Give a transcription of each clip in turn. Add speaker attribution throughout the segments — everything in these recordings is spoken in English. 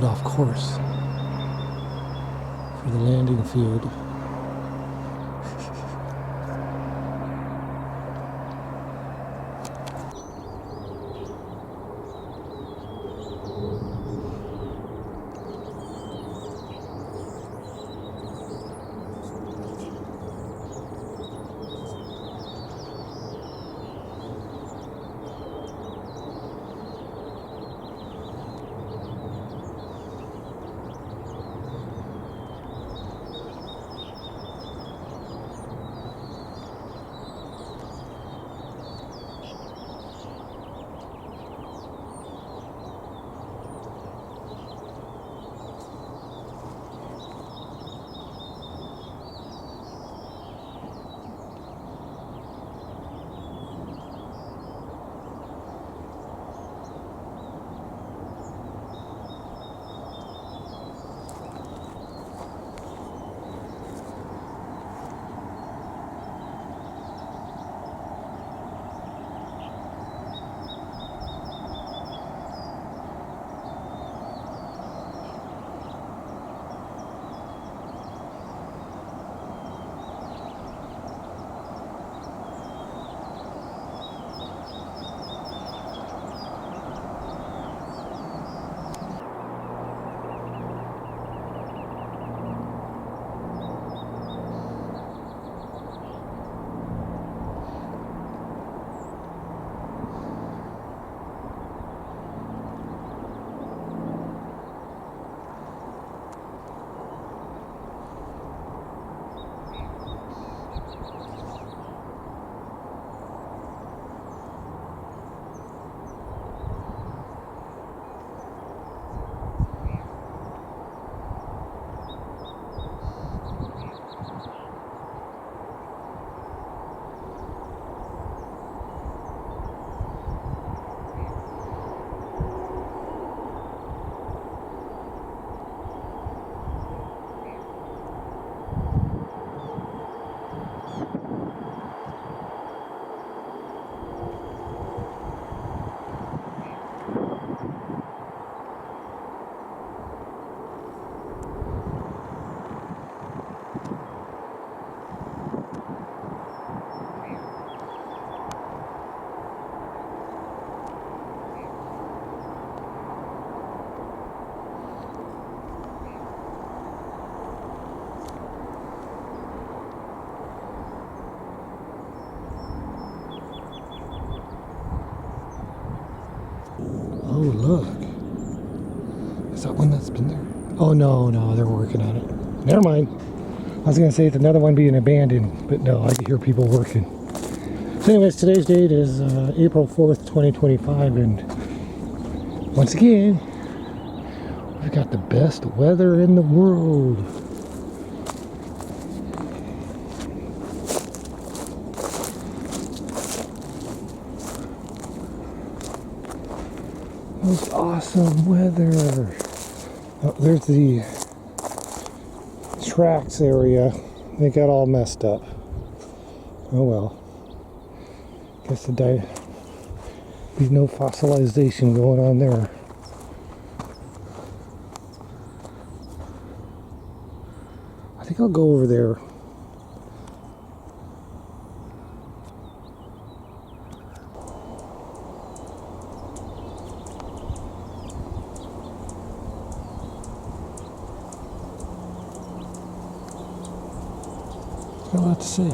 Speaker 1: off course for the landing field. Oh, look. Is that one that's been there? Oh, no, they're working on it. Never mind. I was going to say it's another one being abandoned, but no, I can hear people working. So anyways, today's date is April 4th, 2025, and once again, we've got the best weather in the world. Most awesome weather. Oh, there's the tracks area. They got all messed up. Oh well. Guess there's no fossilization going on there. I think I'll go over there. Got a lot to say.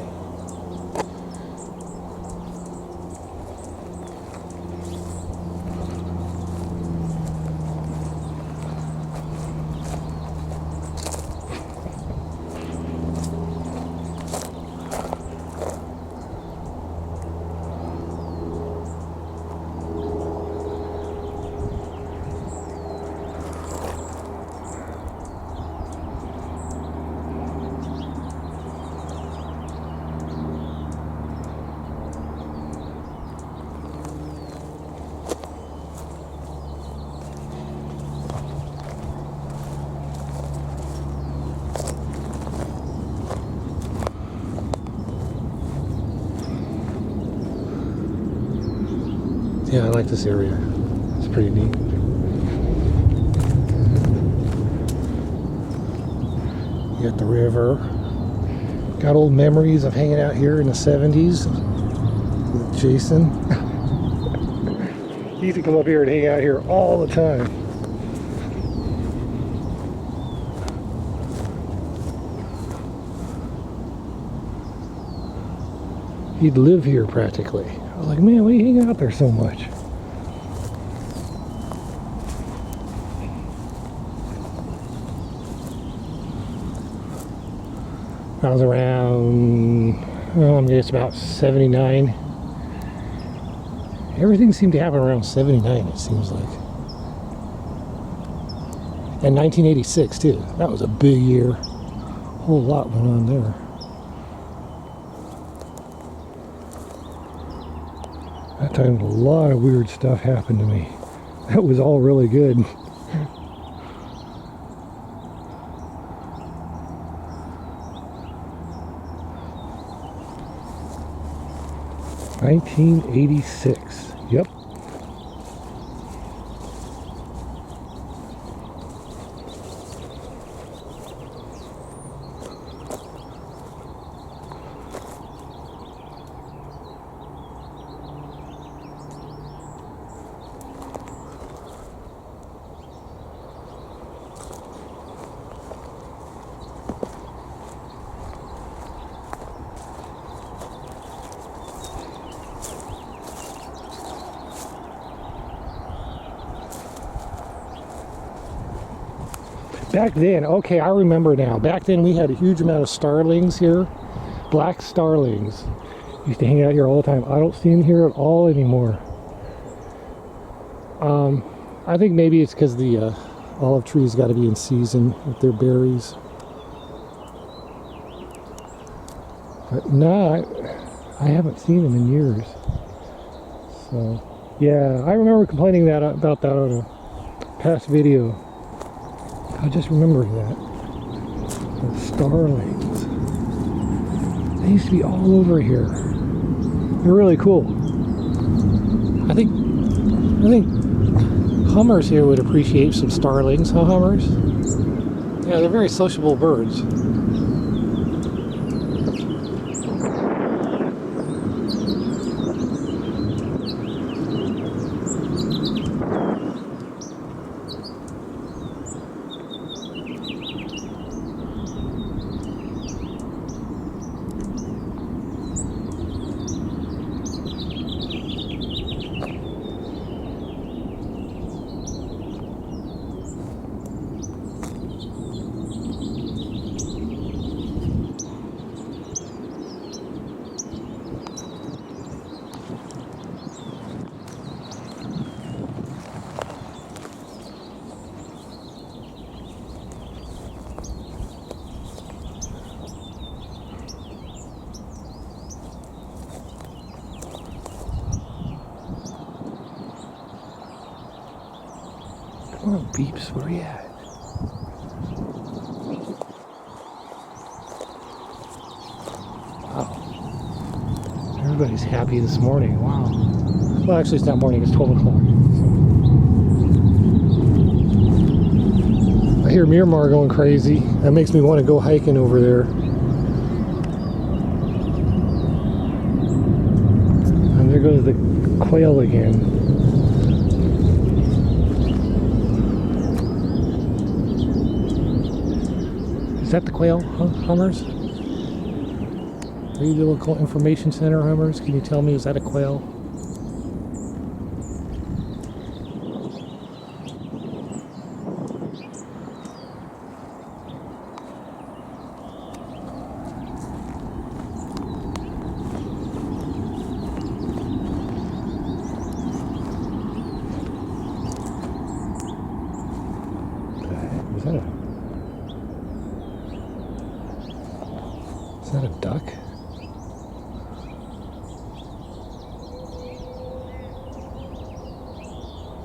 Speaker 1: Yeah, I like this area. It's pretty neat. You got the river. Got old memories of hanging out here in the 70s with Jason. He used to come up here and hang out here all the time. He'd live here practically. I was like, man, why do you hang out there so much? I was around, well, I guess about 79. Everything seemed to happen around 79, it seems like. And 1986 too. That was a big year. A whole lot went on there. That time a lot of weird stuff happened to me. That was all really good. 1986. Yep. Back then, okay, I remember now. Back then we had a huge amount of starlings here. Black starlings. Used to hang out here all the time. I don't see them here at all anymore. I think maybe it's because the olive trees got to be in season with their berries. But no, I haven't seen them in years. So, yeah, I remember complaining about that on a past video. I just remembered that. The starlings. They used to be all over here. They're really cool. I think hummers here would appreciate some starlings, huh, hummers? Yeah, they're very sociable birds. Come on, Beeps, where are you at? Wow. Everybody's happy this morning. Wow. Well, actually, it's not morning, it's 12 o'clock. So. I hear Miramar going crazy. That makes me want to go hiking over there. And there goes the quail again. Is that the quail hummers? Are you the local information center hummers? Can you tell me, is that a quail? Is that a duck?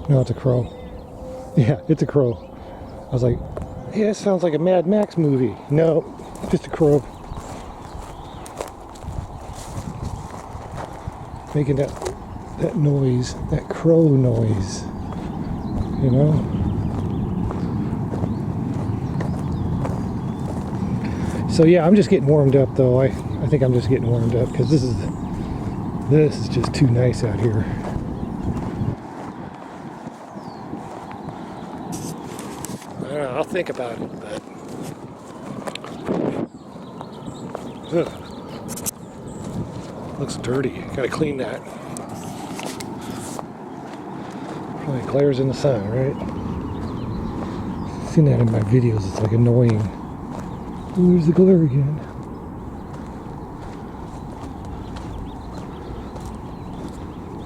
Speaker 1: No, it's a crow. Yeah, it's a crow. I was like, hey, that sounds like a Mad Max movie. No, just a crow. Making that noise, that crow noise. You know? So yeah, I'm just getting warmed up though. I think I'm just getting warmed up because this is just too nice out here. I don't know, I'll think about it, but ugh, looks dirty. Gotta clean that. Probably glares in the sun, right? I've seen that in my videos. It's like annoying. Ooh, there's the glare again.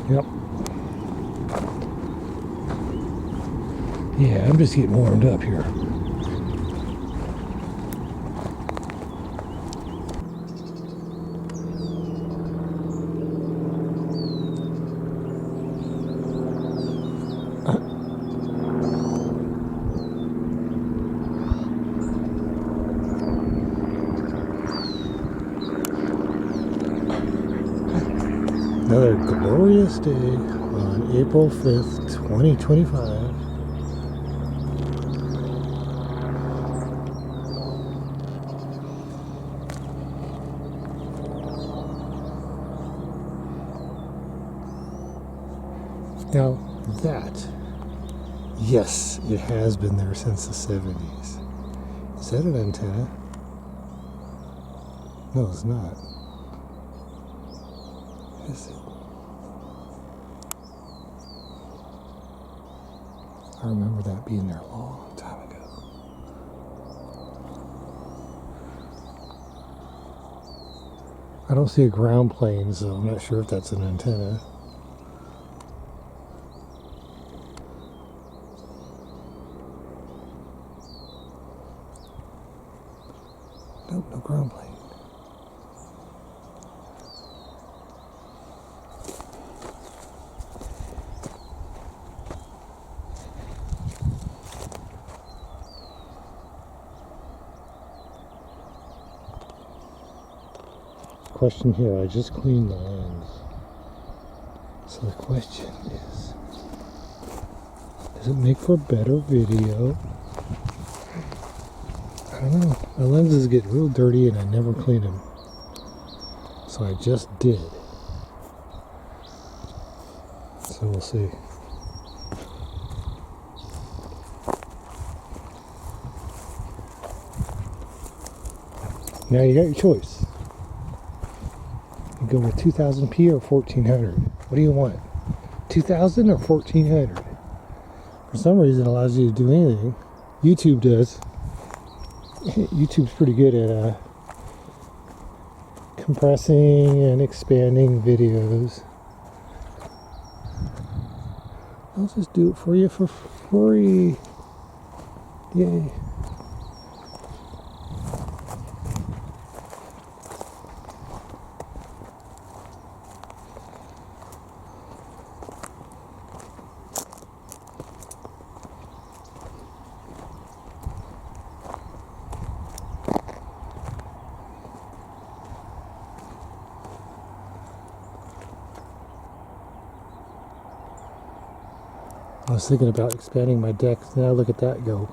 Speaker 1: Yep. Yeah, I'm just getting warmed up here. Another glorious day on April 5th, 2025. Now that, yes, it has been there since the 70s. Is that an antenna? No, it's not. Is it? I remember that being there a long time ago. I don't see a ground plane, so I'm not sure if that's an antenna. Nope, no ground plane. Question here, I just cleaned the lens. So the question is, does it make for better video? I don't know. My lenses get real dirty and I never clean them. So I just did. So we'll see. Now you got your choice. You go with 2000p or 1400. What do you want? 2000 or 1400? For some reason it allows you to do anything. YouTube does. YouTube's pretty good at compressing and expanding videos. I'll just do it for you for free. Yay. I was thinking about expanding my deck. Now look at that go.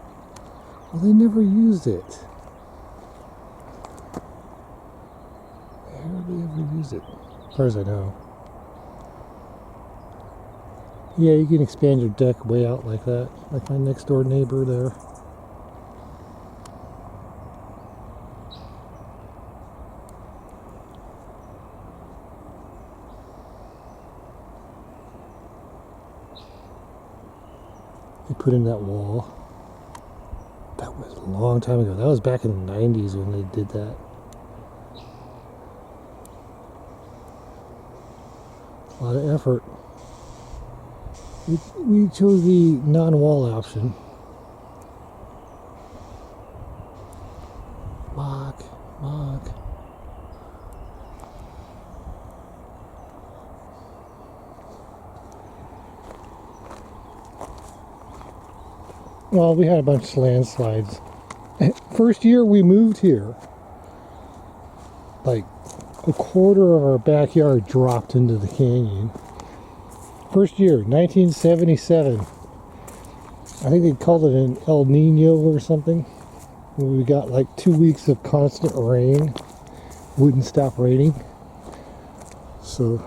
Speaker 1: Well, they never used it. I hardly ever use it, as far as I know. Yeah, you can expand your deck way out like that, like my next door neighbor there. They put in that wall. That was a long time ago. That was back in the 90s when they did that. A lot of effort. We chose the non-wall option. Mock. Well, we had a bunch of landslides. First year we moved here, like a quarter of our backyard dropped into the canyon. First year, 1977. I think they called it an El Nino or something. We got like 2 weeks of constant rain. Wouldn't stop raining. So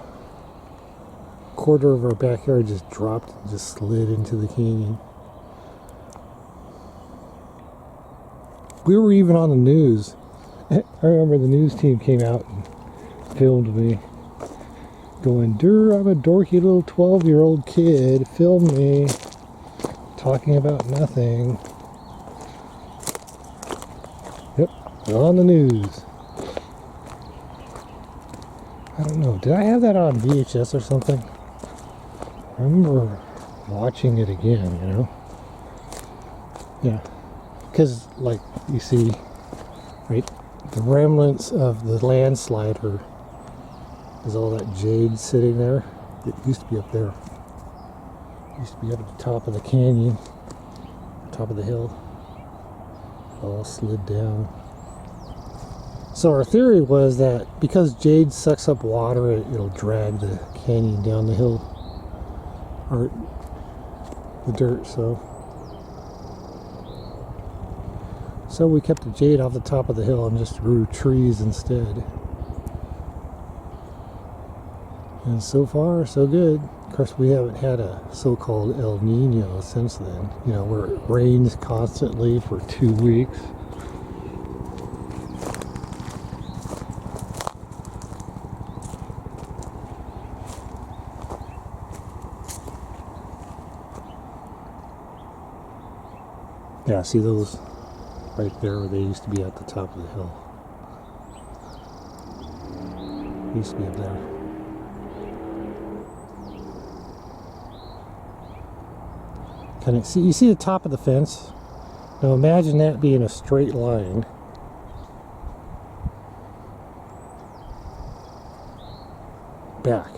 Speaker 1: a quarter of our backyard just dropped and just slid into the canyon. We were even on the news. I remember the news team came out and filmed me going, "Durr, I'm a dorky little 12-year-old kid. Film me talking about nothing." Yep, we're on the news. I don't know. Did I have that on VHS or something? I remember watching it again, you know? Yeah. Because, like, you see, right, the remnants of the landslide is all that jade sitting there. It used to be up there. It used to be up at the top of the canyon, top of the hill. All slid down. So our theory was that because jade sucks up water, it'll drag the canyon down the hill, or the dirt. So we kept the jade off the top of the hill and just grew trees instead. And so far, so good. Of course, we haven't had a so-called El Nino since then. You know, where it rains constantly for 2 weeks. Yeah, see those right there where they used to be at the top of the hill. Used to be up there. Kind of see, you see the top of the fence? Now imagine that being a straight line. Back.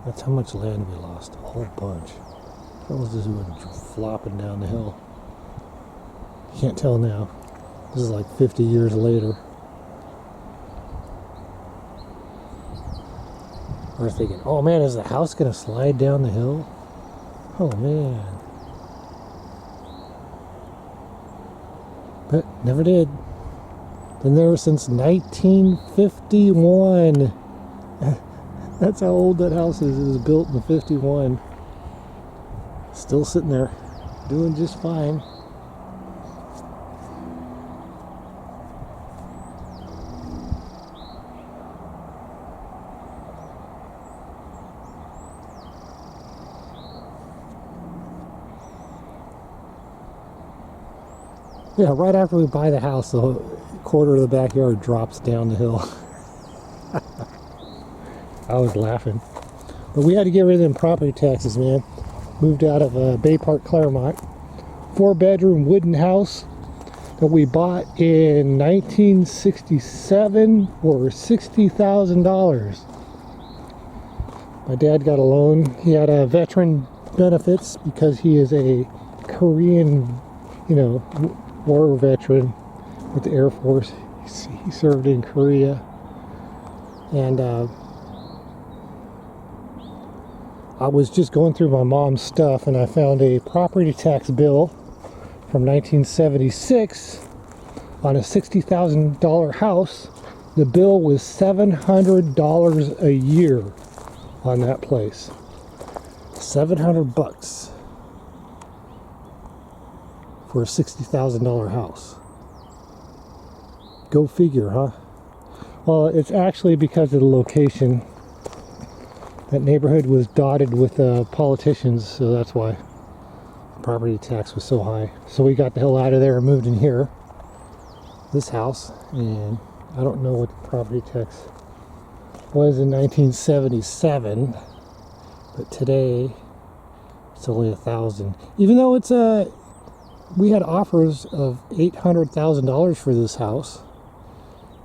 Speaker 1: That's how much land we lost. A whole bunch. That was just went flopping down the hill. Can't tell now. This is like 50 years later. We're thinking, oh man, is the house gonna slide down the hill? Oh man. But never did. Been there since 1951. That's how old that house is. It was built in 51. Still sitting there, doing just fine. Yeah, right after we buy the house, the quarter of the backyard drops down the hill. I was laughing. But we had to get rid of them property taxes, man. Moved out of Bay Park, Claremont. 4-bedroom wooden house that we bought in 1967 for $60,000. My dad got a loan. He had veteran benefits because he is a Korean, you know, war veteran with the Air Force. He served in Korea. And I was just going through my mom's stuff and I found a property tax bill from 1976 on a $60,000 house. The bill was $700 a year on that place. $700 for a $60,000 house. Go figure, huh? Well, it's actually because of the location. That neighborhood was dotted with politicians, so that's why the property tax was so high. So we got the hell out of there and moved in here, this house, and I don't know what the property tax was in 1977, but today it's only $1,000. Even though it's we had offers of $800,000 for this house,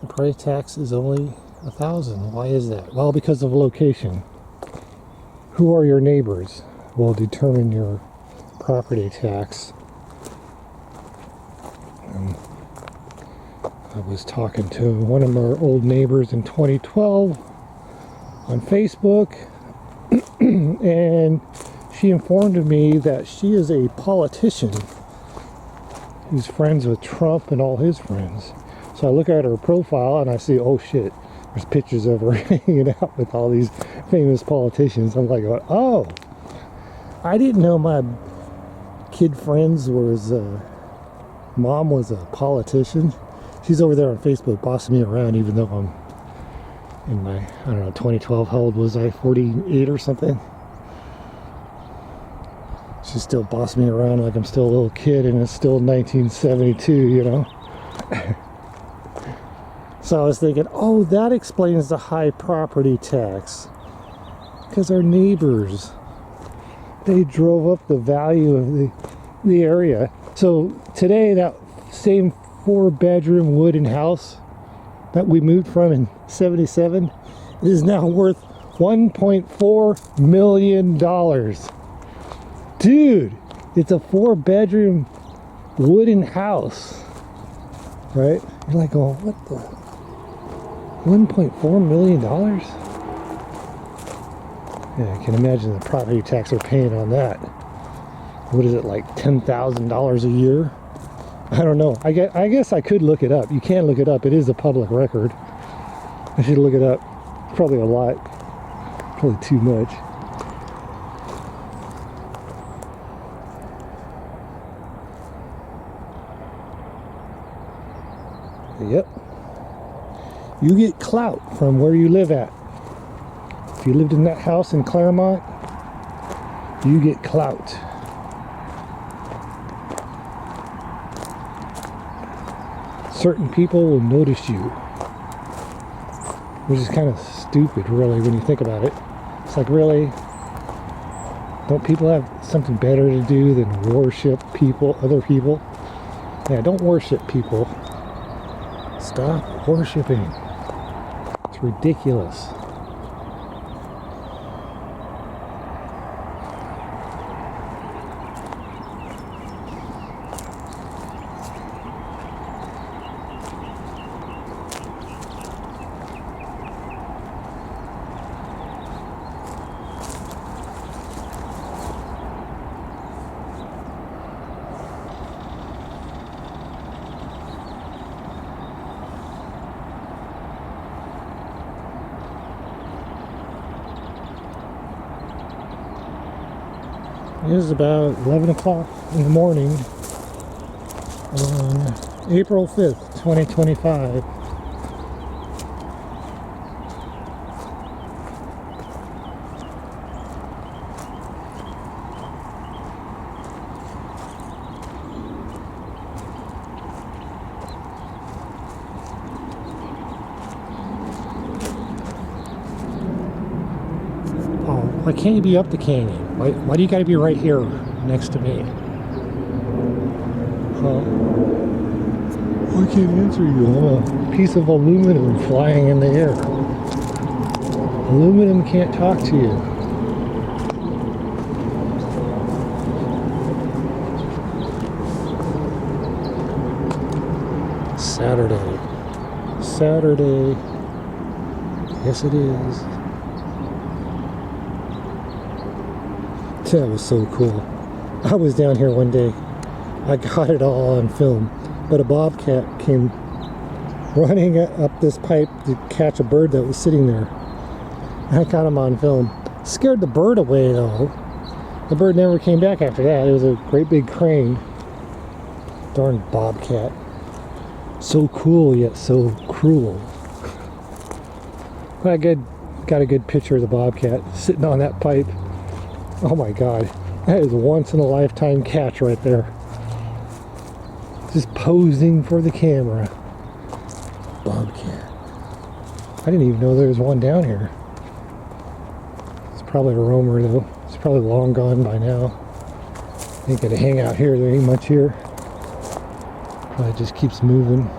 Speaker 1: the property tax is only $1,000. Why is that? Well, because of location. Who are your neighbors will determine your property tax. I was talking to one of our old neighbors in 2012 on Facebook, and she informed me that she is a politician who's friends with Trump and all his friends. So I look at her profile and I see, oh shit, there's pictures of her hanging out with all these famous politicians. I'm like, oh, I didn't know my kid friends was, mom was a politician. She's over there on Facebook bossing me around, even though I'm in my, I don't know, 2012, how old was I, 48 or something? She's still bossing me around like I'm still a little kid and it's still 1972, you know? So I was thinking, oh, that explains the high property tax. Because our neighbors, they drove up the value of the area. So today, that same 4-bedroom wooden house that we moved from in 77 is now worth $1.4 million. Dude, it's a 4-bedroom wooden house, right? You're like, oh, what the? $1.4 million? Yeah, I can imagine the property tax they're paying on that. What is it, like $10,000 a year? I don't know. I guess I could look it up. You can look it up. It is a public record. I should look it up. Probably a lot. Probably too much. Yep. You get clout from where you live at. If you lived in that house in Claremont, you get clout. Certain people will notice you, which is kind of stupid, really, when you think about it. It's like, really? Don't people have something better to do than worship people, other people? Yeah, don't worship people. Stop worshiping. It's ridiculous. It is about 11 o'clock in the morning on April 5th, 2025. Why can't you be up the canyon? Why do you gotta be right here next to me? I can't answer you. I'm a piece of aluminum flying in the air. Aluminum can't talk to you. Saturday. Yes, it is. That was so cool. I was down here one day. I got it all on film, but a bobcat came running up this pipe to catch a bird that was sitting there. I got him on film. Scared the bird away though. The bird never came back after that. It was a great big crane. Darn bobcat. So cool yet so cruel. I got a good picture of the bobcat sitting on that pipe. Oh my god, that is a once in a lifetime catch right there. Just posing for the camera. Bobcat. I didn't even know there was one down here. It's probably a roamer though. It's probably long gone by now. Ain't gonna hang out here, there ain't much here. Probably just keeps moving.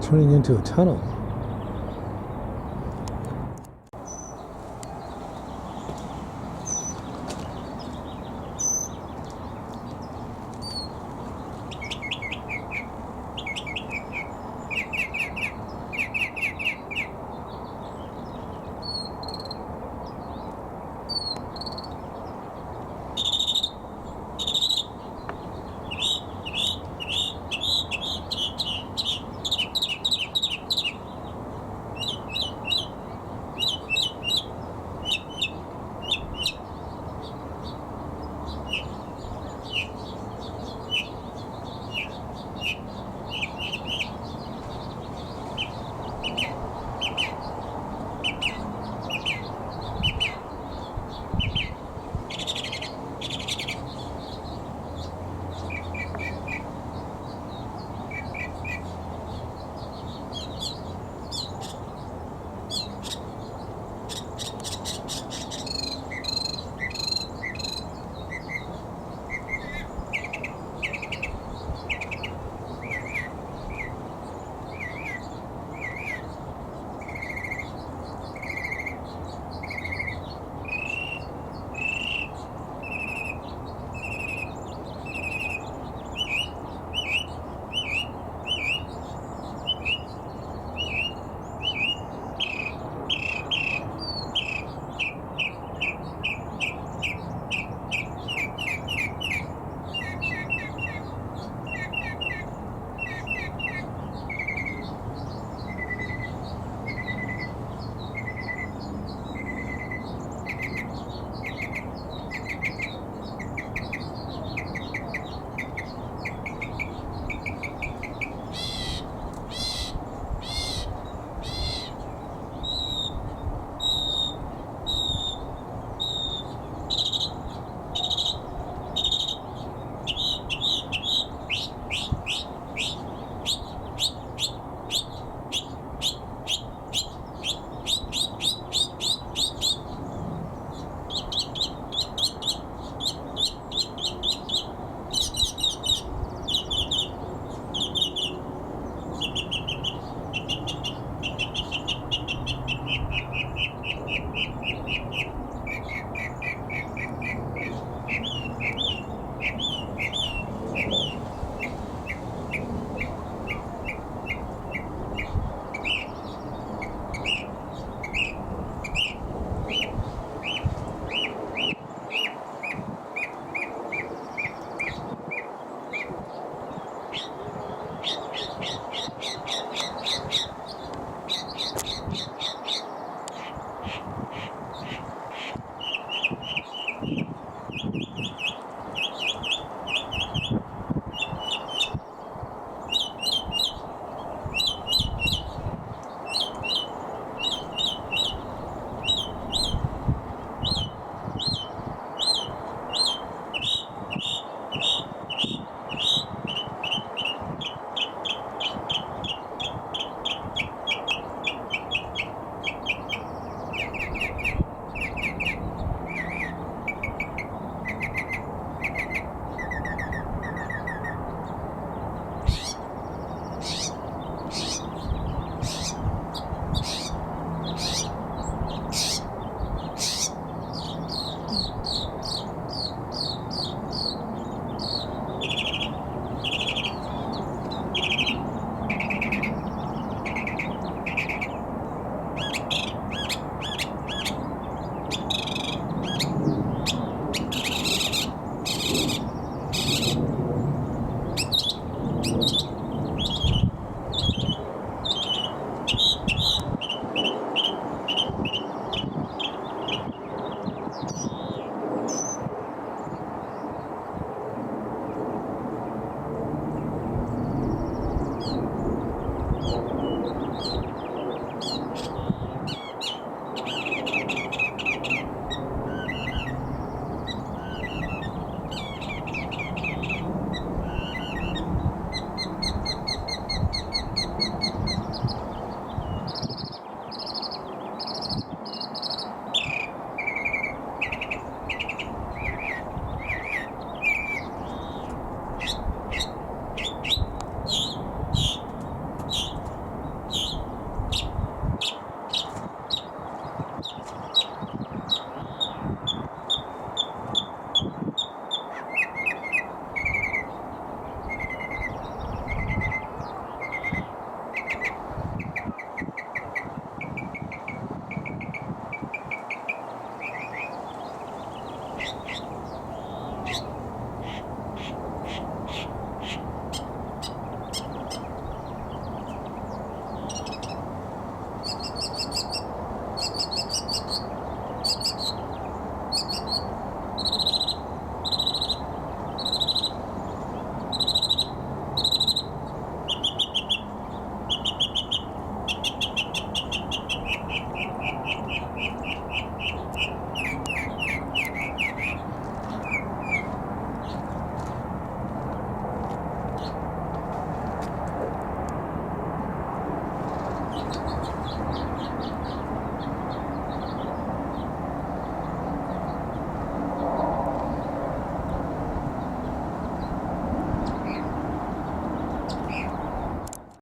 Speaker 1: Turning into a tunnel.